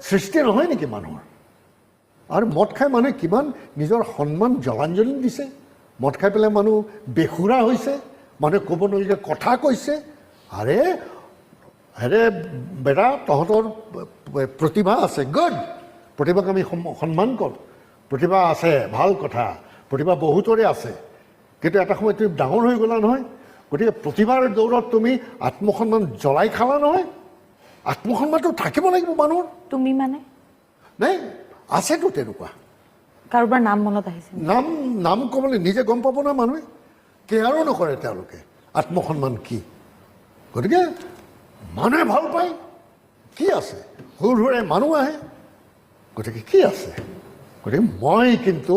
সৃষ্টি নহয় নেকি মানুহৰ আৰু মদ খাই মানুহে কিমান নিজৰ সন্মান জলাঞ্জলি দিছে মদ খাই পেলাই মানুহ বেসুৰা হৈছে মানুহে ক'ব নলগীয়া কথা কৈছে আৰে বেটা তহঁতৰ প্ৰতিভা আছে গুড প্ৰতিভাক আমি সন্মান কৰোঁ প্ৰতিভা আছে ভাল কথা প্ৰতিভা বহুতৰে আছে কিন্তু এটা সময়ত তুমি ডাঙৰ হৈ গ'লা নহয় গতিকে প্ৰতিভাৰ দৌৰত তুমি আত্মসন্মান জ্বলাই খালা নহয় আত্মসন্মানটো থাকিব লাগিব মানুহৰ তুমি মানে নাই আছেতো তেনেকুৱা কাৰোবাৰ নাম মনত আহিছে নাম ক'বলৈ নিজে গম পাব না মানুহে কেয়াৰো নকৰে তেওঁলোকে আত্মসন্মান কি গতিকে মানুহে ভাল পায় কি আছে সুৰসুৰে মানুহ আহে গতিকে কি আছে গতিকে মই কিন্তু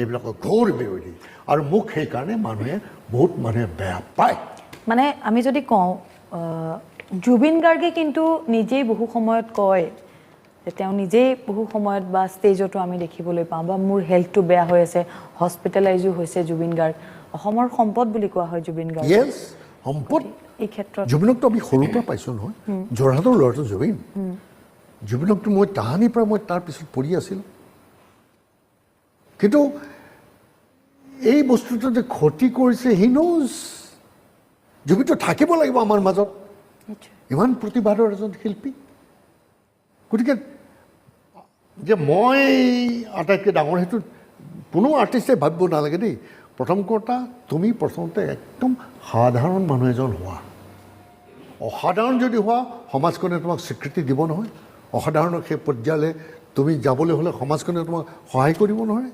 এইবিলাকৰ ঘোৰ বিৰোধী আৰু মোক সেইকাৰণে বহুত মানুহে বেয়া পায় মানে আমি যদি কওঁ জুবিন গাৰ্গে কিন্তু নিজেই বহু সময়ত কয় যে তেওঁ নিজেই বহু সময়ত বা ষ্টেজতো আমি দেখিবলৈ পাওঁ বা মোৰ হেল্থটো বেয়া হৈ আছে হস্পিটেলাইজো হৈছে জুবিন গাৰ্গ অসমৰ সম্পদ বুলি কোৱা হয় জুবিন গাৰ্গ ইয়েছ সম্পদ এই ক্ষেত্ৰত জুবিনকতো আমি সৰুৰ পৰা পাইছোঁ নহয় যোৰহাটৰ ল'ৰাটো জুবিনকতো মই তাহানিৰ পৰা মই তাৰ পিছত পঢ়ি আছিলোঁ কিন্তু এই বস্তুটো যে ক্ষতি কৰিছে হি ন'জ জুবিনটো থাকিব লাগিব আমাৰ মাজত ইমান প্ৰতিভাৰ এজন শিল্পী গতিকে যে মই আটাইতকৈ ডাঙৰ সেইটো কোনো আৰ্টিষ্টে ভাবিব নালাগে দেই প্ৰথম কথা তুমি প্ৰথমতে একদম সাধাৰণ মানুহ এজন হোৱা অসাধাৰণ যদি হোৱা সমাজখনে তোমাক স্বীকৃতি দিব নহয় অসাধাৰণৰ সেই পৰ্যায়লৈ তুমি যাবলৈ হ'লে সমাজখনে তোমাক সহায় কৰিব নহয়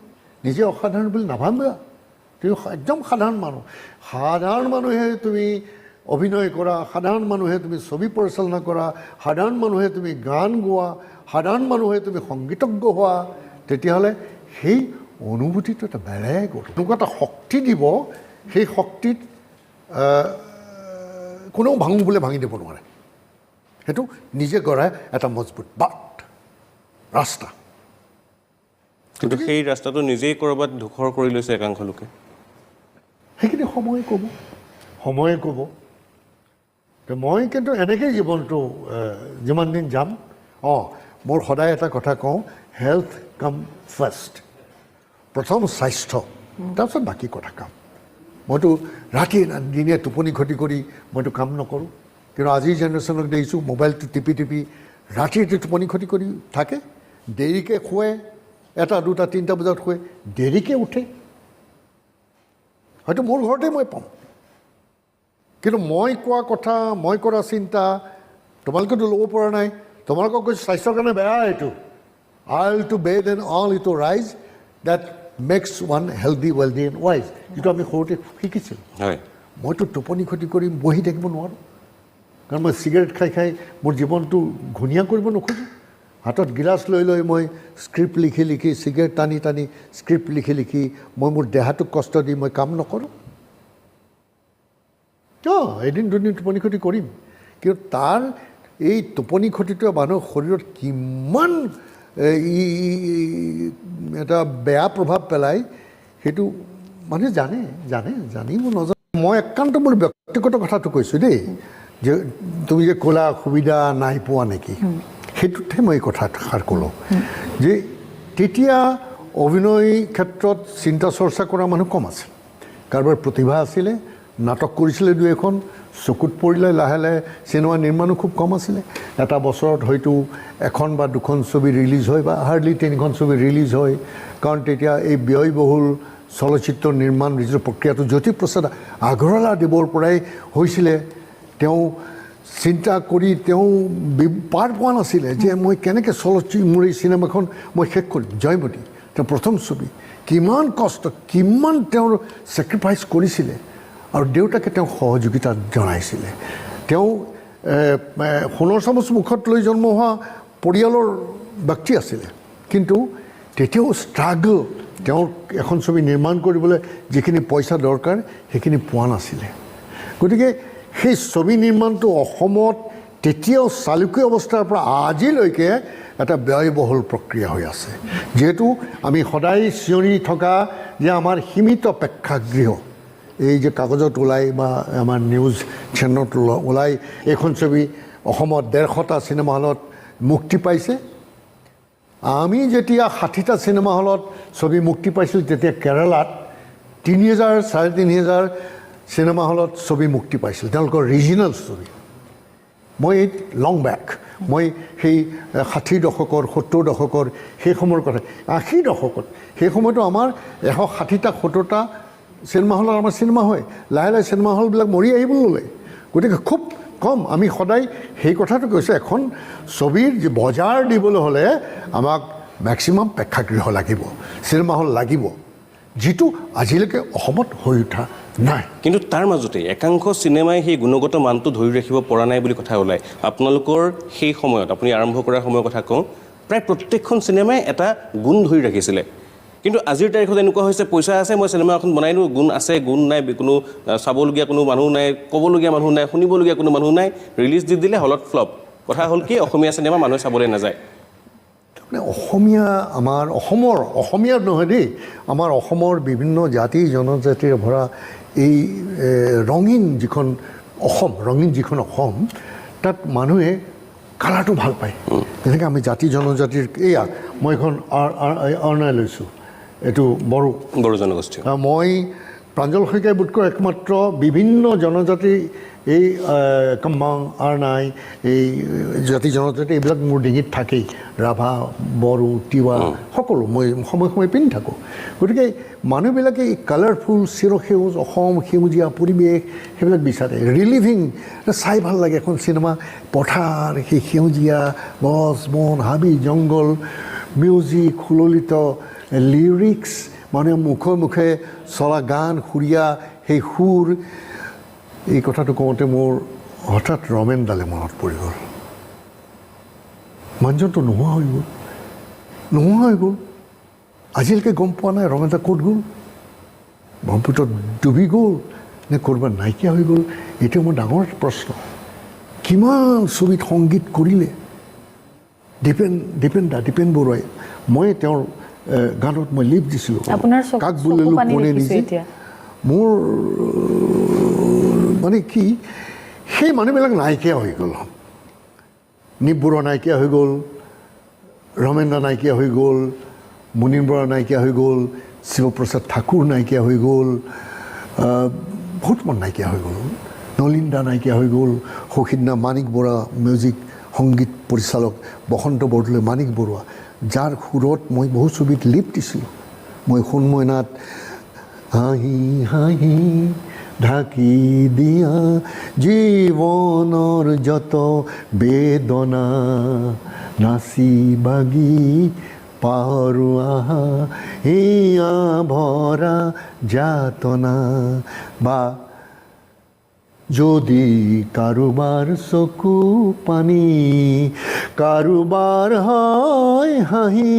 নিজে অসাধাৰণ বুলি নাভাবিবা তুমি একদম সাধাৰণ মানুহে তুমি অভিনয় কৰা সাধাৰণ মানুহে তুমি ছবি পৰিচালনা কৰা সাধাৰণ মানুহে তুমি গান গোৱা সাধাৰণ মানুহে তুমি সংগীতজ্ঞ হোৱা তেতিয়াহ'লে সেই অনুভূতিটো এটা বেলেগ এনেকুৱা এটা শক্তি দিব সেই শক্তিত কোনেও ভাঙি দিব নোৱাৰে সেইটো নিজে গঢ়াই এটা মজবুত বাট ৰাস্তা কিন্তু সেই ৰাস্তাটো নিজেই ক'ৰবাত ধূসৰ কৰি লৈছে একাংশ লোকে সেইখিনি সময়ে ক'ব মই কিন্তু এনেকৈ জীৱনটো যিমান দিন যাম মোৰ সদায় এটা কথা কওঁ হেল্থ কাম ফাৰ্ষ্ট প্ৰথম স্বাস্থ্য তাৰপিছত বাকী কথা কাম মইতো ৰাতি দিনে টোপনি ক্ষতি কৰি মইতো কাম নকৰোঁ কিন্তু আজিৰ জেনেৰেশ্যনক দেখিছোঁ মোবাইলটো টিপি ৰাতি টোপনি ক্ষতি কৰি থাকে দেৰিকৈ শুৱে 1, 2, 3 বজাত শুৱে দেৰিকৈ উঠে হয়তো মোৰ ঘৰতে মই পাম কিন্তু মই কোৱা কথা মই কৰা চিন্তা তোমালোকেতো ল'ব পৰা নাই তোমালোকক কৈছোঁ স্বাস্থ্যৰ কাৰণে বেয়া এইটো early to bed and all it rise that makes one healthy wealthy and wise যিটো আমি সৰুতে শিকিছিলোঁ মইতো টোপনি ক্ষতি কৰি বহি থাকিব নোৱাৰোঁ কাৰণ মই চিগাৰেট খাই মোৰ জীৱনটো ঘূণীয়া কৰিব নোখোজোঁ হাতত গিলাচ লৈ মই স্ক্ৰিপ্ট লিখি চিগাৰেট টানি স্ক্ৰিপ্ট লিখি মই মোৰ দেহাটোক কষ্ট দি মই কাম নকৰোঁ এদিন দুদিন টোপনি ক্ষতি কৰিম কিন্তু তাৰ এই টোপনি ক্ষতিটোৱে মানুহৰ শৰীৰত কিমান এটা বেয়া প্ৰভাৱ পেলায় সেইটো মানুহে জানিব নাজানে মই একান্ত মোৰ ব্যক্তিগত কথাটো কৈছোঁ দেই যে তুমি যে ক'লা সুবিধা নাই পোৱা নেকি সেইটোতহে মই কথাষাৰ ক'লোঁ যে তেতিয়া অভিনয় ক্ষেত্ৰত চিন্তা চৰ্চা কৰা মানুহ কম আছিল কাৰোবাৰ প্ৰতিভা আছিলে নাটক কৰিছিলে 2-এখন চকুত পৰিলে লাহে চিনেমা নিৰ্মাণো খুব কম আছিলে এটা বছৰত হয়তো 1 বা 2খন ছবি ৰিলিজ হয় বা হাৰ্ডলি 3খন ছবি ৰিলিজ হয় কাৰণ তেতিয়া এই ব্যয়বহুল চলচ্চিত্ৰ নিৰ্মাণ যিটো প্ৰক্ৰিয়াটো জ্যোতিপ্ৰসাদ আগৰৱালাদেৱৰ পৰাই হৈছিলে তেওঁ চিন্তা কৰি তেওঁ পাৰ পোৱা নাছিলে যে মই কেনেকৈ মোৰ এই চিনেমাখন মই শেষ কৰিম জয়মতী তেওঁ প্ৰথম ছবি কিমান কষ্ট কিমান তেওঁৰ ছেক্ৰিফাইচ কৰিছিলে আৰু দেউতাকে তেওঁক সহযোগিতা জনাইছিলে তেওঁ সোণৰ চামুচ মুখত লৈ জন্ম হোৱা পৰিয়ালৰ ব্যক্তি আছিলে কিন্তু তেতিয়াও ষ্ট্ৰাগল তেওঁৰ এখন ছবি নিৰ্মাণ কৰিবলৈ যিখিনি পইচা দৰকাৰ সেইখিনি পোৱা নাছিলে গতিকে সেই ছবি নিৰ্মাণটো অসমত তেতিয়াও চালুকীয় অৱস্থাৰ পৰা আজিলৈকে এটা ব্যয়বহুল প্ৰক্ৰিয়া হৈ আছে যেহেতু আমি সদায় চিঞৰি থকা যে আমাৰ সীমিত প্ৰেক্ষাগৃহ এই যে কাগজত ওলাই বা আমাৰ নিউজ চেনেলত ওলাই এইখন ছবি অসমত 150টা চিনেমা হলত মুক্তি পাইছে আমি যেতিয়া 60টা চিনেমা হলত ছবি মুক্তি পাইছিল তেতিয়া কেৰালাত 3000 3500 চিনেমা হলত ছবি মুক্তি পাইছিল তেওঁলোকৰ ৰিজিনেল ছবি মই লং বেক মই সেই 60 দশকৰ 70 দশকৰ সেই সময়ৰ কথা 80 দশকত সেই সময়তো আমাৰ 160টা 70টা চিনেমা হলত আমাৰ চিনেমা হয় লাহে লাহে চিনেমা হলবিলাক মৰি আহিব ল'লে গতিকে খুব কম আমি সদায় সেই কথাটো কৈছোঁ এখন ছবিৰ যে বজাৰ দিবলৈ হ'লে আমাক মেক্সিমাম প্ৰেক্ষাগৃহ লাগিব চিনেমা হল লাগিব যিটো আজিলৈকে অসমত হৈ উঠা নাই কিন্তু তাৰ মাজতে একাংশ চিনেমাই সেই গুণগত মানটো ধৰি ৰাখিব পৰা নাই বুলি কথা ওলায় আপোনালোকৰ সেই সময়ত আপুনি আৰম্ভ কৰাৰ সময়ৰ কথা কওঁ প্ৰায় প্ৰত্যেকখন চিনেমাই এটা গুণ ধৰি ৰাখিছিলে কিন্তু আজিৰ তাৰিখত এনেকুৱা হৈছে পইচা আছে মই চিনেমা এখন বনাইনো গুণ আছে গুণ নাই কোনো চাবলগীয়া কোনো মানুহ নাই ক'বলগীয়া মানুহ নাই শুনিবলগীয়া কোনো মানুহ নাই ৰিলিজ দি দিলে হলত ফ্লপ কথা হ'ল কি অসমীয়া চিনেমা মানুহে চাবলৈ নাযায় তাৰমানে অসমীয়া আমাৰ অসমীয়া নহয় দেই আমাৰ অসমৰ বিভিন্ন জাতি জনজাতিৰে ভৰা এই ৰঙীন যিখন অসম তাত মানুহে কালাৰটো ভাল পায় যেনেকৈ আমি জাতি জনজাতিৰ এয়া মই এখন অৰ্ণাই লৈছোঁ এইটো বড়ো জনগোষ্ঠী মই প্ৰাঞ্জল শইকীয়াই বোধকৈ একমাত্ৰ বিভিন্ন জনজাতি এই কম্বাং আৰ্ণাই এই জাতি জনজাতি এইবিলাক মোৰ ডিঙিত থাকেই ৰাভা বড়ো তিৱা সকলো মই সময়ে পিন্ধি থাকোঁ গতিকে মানুহবিলাকে এই কালাৰফুল চিৰসেউজ অসম সেউজীয়া পৰিৱেশ সেইবিলাক বিচাৰে ৰিলিভিং চাই ভাল লাগে এখন চিনেমা পথাৰ সেই সেউজীয়া গছ বন হাবি জংঘল মিউজিক সুললিত লিৰিক্স মানুহে মুখে মুখে চলা গান সুৰীয়া সেই সুৰ এই কথাটো কওঁতে মোৰ হঠাৎ ৰমেনডালে মনত পৰি গ'ল মানুহজনটো নোহোৱা হৈ গ'ল আজিলৈকে গম পোৱা নাই ৰমেনদা ক'ত গ'ল ব্ৰহ্মপুত্ৰত ডুবি গ'ল নে ক'ৰবাত নাইকিয়া হৈ গ'ল এইটো মোৰ ডাঙৰ প্ৰশ্ন কিমান ছবিত সংগীত কৰিলে দীপেন বৰুৱাই মই তেওঁৰ গানত মই লিপ দিছিলোঁ কাক বুলিলোঁ কোনে নিজে মোৰ মানে কি সেই মানুহবিলাক নাইকিয়া হৈ গ'ল নিপ বৰুৱা নাইকিয়া হৈ গ'ল ৰমেনদা নাইকিয়া হৈ গ'ল মুনীন বৰা নাইকিয়া হৈ গ'ল শিৱপ্ৰসাদ ঠাকুৰ নাইকিয়া হৈ গ'ল বহুত মান নাইকিয়া হৈ গ'ল নলিন্দা নাইকিয়া হৈ গ'ল সৌসিদনা মাণিক বৰা মিউজিক সংগীত পৰিচালক বসন্ত বৰদলৈ মাণিক বৰুৱা যাৰ সুৰত মই বহু ছবিত লিপ দিছিলোঁ মই সোণমইনাত হাঁহি হাঁহি ঢাকি দিয়া জীৱনৰ যত বেদনা নাচি বাগি পাৰো আহা এয়া ভৰা যাতনা বা যদি কাৰোবাৰ চকু পানী কাৰোবাৰ হয় হাঁহি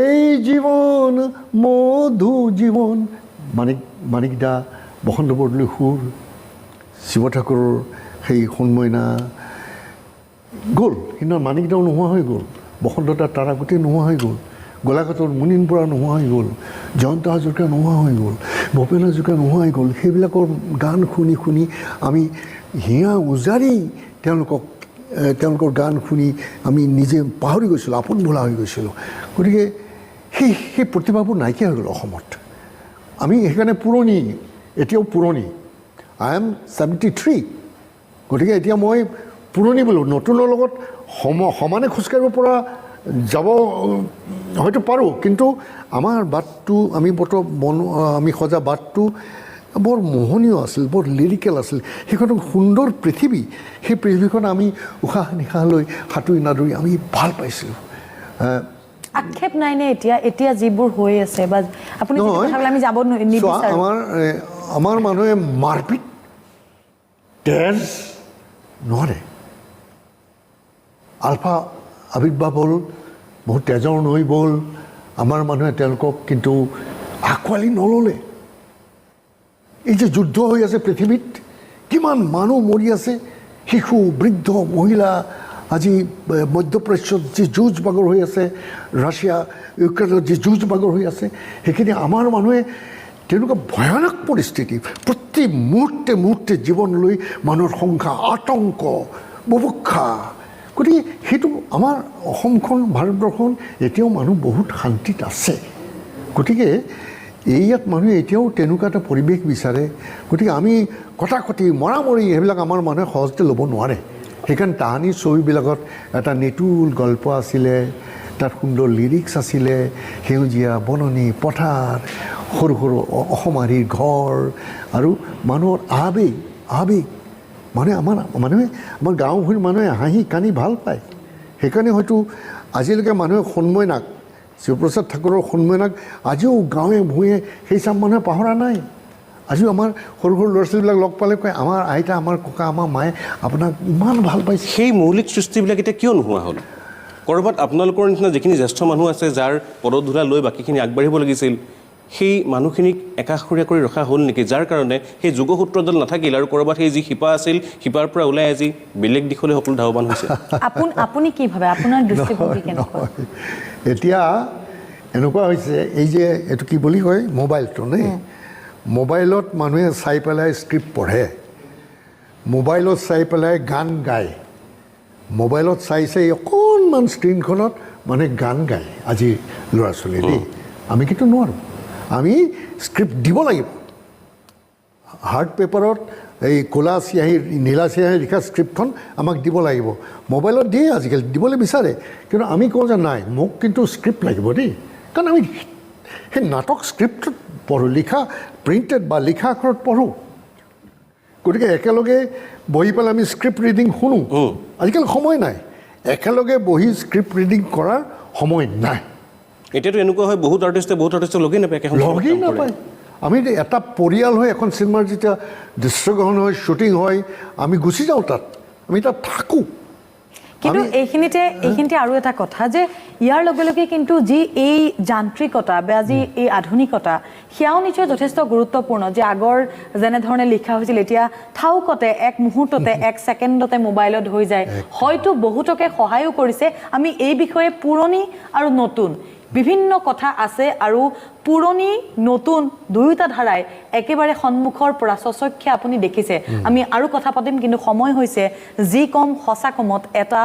এই জীৱন মধু জীৱন মাণিক দা বসন্ত বৰদলৈ সুৰ শিৱ ঠাকুৰৰ সেই সোণমইনা গ'ল কিন্তু মাণিক দাও নোহোৱা হৈ গ'ল বসন্ত দাৰ তাৰাগুটি নোহোৱা হৈ গ'ল গোলাঘাটৰ মুনীন বৰা নোহোৱা হৈ গ'ল জয়ন্ত হাজৰিকা নোহোৱা হৈ গ'ল ভূপেন হাজৰিকা নোহোৱা হৈ গ'ল সেইবিলাকৰ গান শুনি আমি হিয়া উজাৰি তেওঁলোকৰ গান শুনি আমি নিজে পাহৰি গৈছিলোঁ আপোন ভোলা হৈ গৈছিলোঁ গতিকে সেই প্ৰতিভাবোৰ নাইকিয়া হৈ গ'ল অসমত আমি সেইকাৰণে এতিয়াও পুৰণি আই এম 73 গতিকে এতিয়া মই পুৰণি বোলো নতুনৰ লগত সমানে খোজকাঢ়িব পৰা যাব হয়তো পাৰোঁ কিন্তু আমাৰ বাটটো আমি সজা বাটটো বৰ মোহনীয় আছিল বৰ লিৰিকেল আছিল সেইখন সুন্দৰ পৃথিৱী সেই পৃথিৱীখন আমি উশাহ নিশাহ লৈ সাঁতুৰি নাদুৰি আমি ভাল পাইছিলোঁ আক্ষেপ নাই নে এতিয়া যিবোৰ হৈ আছে বা আপুনি আমি যাব নিবিচাৰোঁ আমাৰ মানুহে মাৰপিট তেজ নোৱাৰে আলফা আৱিৰ্ভাৱ হ'ল বহুত তেজৰ নৈ ব'ল আমাৰ মানুহে তেওঁলোকক কিন্তু আঁকোৱালি নল'লে এই যে যুদ্ধ হৈ আছে পৃথিৱীত কিমান মানুহ মৰি আছে শিশু বৃদ্ধ মহিলা আজি মধ্যপ্ৰাচ্যত যি যুঁজ বাগৰ হৈ আছে ৰাছিয়া ইউক্ৰেইনত যি যুঁজ বাগৰ হৈ আছে সেইখিনি আমাৰ মানুহে তেনেকুৱা ভয়ানক পৰিস্থিতি প্ৰতি মুহূৰ্তে জীৱন লৈ মানুহৰ সংখ্যা আতংক বুভুক্ষা গতিকে সেইটো আমাৰ অসমখন ভাৰতবৰ্ষখন এতিয়াও মানুহ বহুত শান্তিত আছে গতিকে ইয়াত মানুহে এতিয়াও তেনেকুৱা এটা পৰিৱেশ বিচাৰে গতিকে আমি কটাকটি মৰামৰি সেইবিলাক আমাৰ মানুহে সহজতে ল'ব নোৱাৰে সেইকাৰণে তাহানি ছবিবিলাকত এটা নিতুল গল্প আছিলে তাত সুন্দৰ লিৰিক্স আছিলে সেউজীয়া বননি পথাৰ সৰু সৰু অসমাৰীৰ ঘৰ আৰু মানুহৰ আৱেগ মানে মানুহে আমাৰ গাঁওভূঞিৰ মানুহে হাঁহি কানি ভাল পায় সেইকাৰণে হয়তো আজিলৈকে মানুহে সন্ময় নাক শিৱপ্ৰসাদ ঠাকুৰৰ সন্ময় নাক আজিও গাঁৱে ভূঞে সেই চাম মানুহে পাহৰা নাই আজিও আমাৰ সৰু সৰু ল'ৰা ছোৱালীবিলাক লগ পালে কয় আমাৰ আইতা আমাৰ ককা আমাৰ মায়ে আপোনাক ইমান ভাল পাইছে সেই মৌলিক সৃষ্টিবিলাক এতিয়া কিয় নোহোৱা হ'ল ক'ৰবাত আপোনালোকৰ নিচিনা যিখিনি জ্যেষ্ঠ মানুহ আছে যাৰ পদধূলা লৈ বাকীখিনি আগবাঢ়িব লাগিছিল সেই মানুহখিনিক একাষৰীয়া কৰি ৰখা হ'ল নেকি যাৰ কাৰণে সেই যোগসূত্ৰডাল নাথাকিল আৰু ক'ৰবাত সেই যি শিপা আছিল শিপাৰ পৰা ওলাই আজি বেলেগ দিশলৈ সকলো ধাৱমান হৈছে আপুনি কি ভাবে আপোনাৰ দৃষ্টিভংগী কেনেকুৱা এতিয়া এনেকুৱা হৈছে এই যে এইটো কি বুলি কয় মোবাইলটো নে মোবাইলত মানুহে চাই পেলাই স্ক্ৰিপ্ট পঢ়ে মোবাইলত চাই পেলাই গান গায় মোবাইলত চাই অকণমান স্ক্ৰীণখনত মানে গান গায় আজি ল'ৰা ছোৱালী দেই আমি কিন্তু নোৱাৰোঁ আমি স্ক্ৰিপ্ট দিব লাগিব হাৰ্ড পেপাৰত এই ক'লা চিয়াহী নীলা চিয়াহী লিখা স্ক্ৰিপ্টখন আমাক দিব লাগিব মোবাইলত দিয়ে আজিকালি দিবলৈ বিচাৰে কিন্তু আমি কওঁ যে নাই মোক কিন্তু স্ক্ৰিপ্ট লাগিব দেই কাৰণ আমি সেই নাটক স্ক্ৰিপ্টত পঢ়োঁ লিখা প্ৰিণ্টেড বা লিখা আখৰত পঢ়োঁ গতিকে একেলগে বহি পেলাই আমি স্ক্ৰিপ্ট ৰিডিং শুনো আজিকালি সময় নাই একেলগে বহি স্ক্ৰিপ্ট ৰিডিং কৰাৰ সময় নাই এতিয়াতো এনেকুৱা হয় বহুত আৰ্টিষ্টে লগেই নাপায় লগেই নাপায় আমি এটা পৰিয়াল হৈ এখন চিনেমাৰ যেতিয়া দৃশ্যগ্ৰহণ হয় শ্বুটিং হয় আমি গুচি যাওঁ তাত আমি তাত থাকোঁ কিন্তু এইখিনিতে আৰু এটা কথা যে ইয়াৰ লগে লগে কিন্তু যি এই যান্ত্ৰিকতা বা যি এই আধুনিকতা সেয়াও নিশ্চয় যথেষ্ট গুৰুত্বপূৰ্ণ যে আগৰ যেনেধৰণে লিখা হৈছিল এতিয়া থাউকতে এক মুহূৰ্ততে এক ছেকেণ্ডতে মোবাইলত হৈ যায় হয়তো বহুতকে সহায়ো কৰিছে আমি এই বিষয়ে পুৰণি আৰু নতুন বিভিন্ন কথা আছে আৰু পুৰণি নতুন দুয়োটা ধাৰাই একেবাৰে সন্মুখৰ পৰা স্বচক্ষে আপুনি দেখিছে আমি আৰু কথা পাতিম কিন্তু সময় হৈছে যি কম সঁচা কমত এটা